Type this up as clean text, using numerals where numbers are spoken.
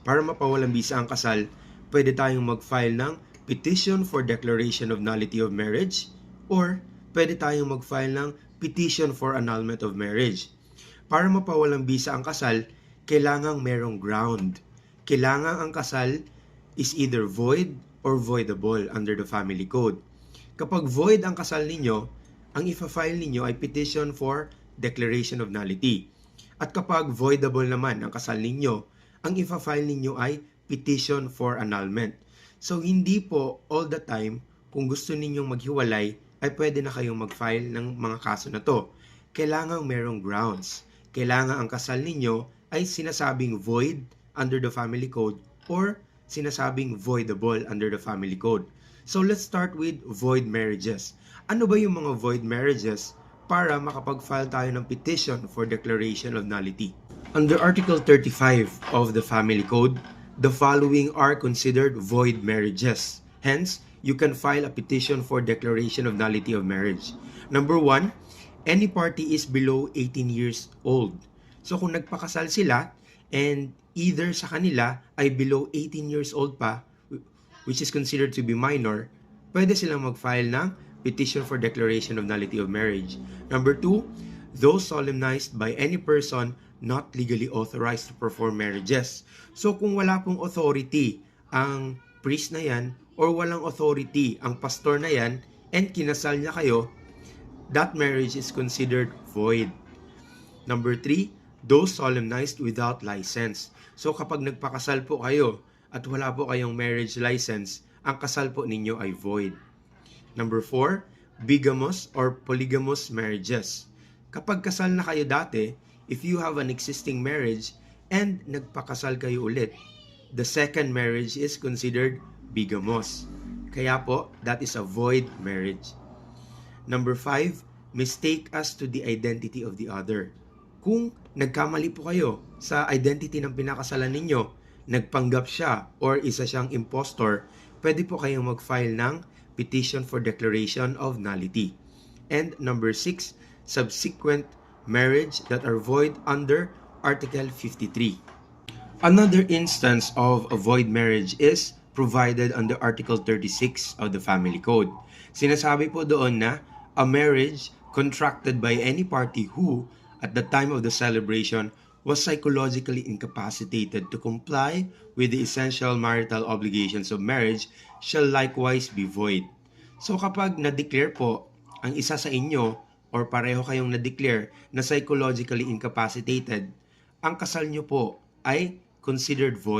Para mapawalang bisa ang kasal, pwede tayong mag-file ng Petition for Declaration of Nullity of Marriage or pwede tayong mag-file ng Petition for Annulment of Marriage. Para mapawalang bisa ang kasal, kailangang merong ground. Kailangang ang kasal is either void or voidable under the family code. Kapag void ang kasal ninyo, ang ifa-file ninyo ay Petition for Declaration of Nullity. At kapag voidable naman ang kasal ninyo, ang ifa-file ninyo ay Petition for Annulment. So hindi po all the time kung gusto ninyong maghiwalay ay pwede na kayong mag-file ng mga kaso na to. Kailangang merong grounds. Kailangan ang kasal ninyo ay sinasabing void under the family code or sinasabing voidable under the family code. So let's start with void marriages. Ano ba yung mga void marriages para makapag-file tayo ng petition for declaration of nullity? Under Article 35 of the Family Code, the following are considered void marriages. Hence, you can file a petition for declaration of nullity of marriage. Number 1, any party is below 18 years old. So kung nagpakasal sila and either sa kanila ay below 18 years old pa, which is considered to be minor, pwede silang mag-file ng petition for declaration of nullity of marriage. Number 2, those solemnized by any person not legally authorized to perform marriages. So kung wala pong authority ang priest na yan or walang authority ang pastor na yan and kinasal niya kayo, that marriage is considered void. Number 3, those solemnized without license. So kapag nagpakasal po kayo at wala po kayong marriage license, ang kasal po ninyo ay void. Number 4, bigamous or polygamous marriages. Kapag kasal na kayo dati, if you have an existing marriage and nagpakasal kayo ulit, the second marriage is considered bigamous. Kaya po, that is a void marriage. Number 5, mistake as to the identity of the other. Kung nagkamali po kayo sa identity ng pinakasalan ninyo, nagpanggap siya or isa siyang impostor, pwede po kayong mag-file ng petition for declaration of nullity. And number 6, subsequent marriage that are void under Article 53. Another instance of a void marriage is provided under Article 36 of the Family Code. Sinasabi po doon na a marriage contracted by any party who, at the time of the celebration, was psychologically incapacitated to comply with the essential marital obligations of marriage shall likewise be void. So kapag na-declare po ang isa sa inyo or pareho kayong na-declare na psychologically incapacitated, ang kasal nyo po ay considered void.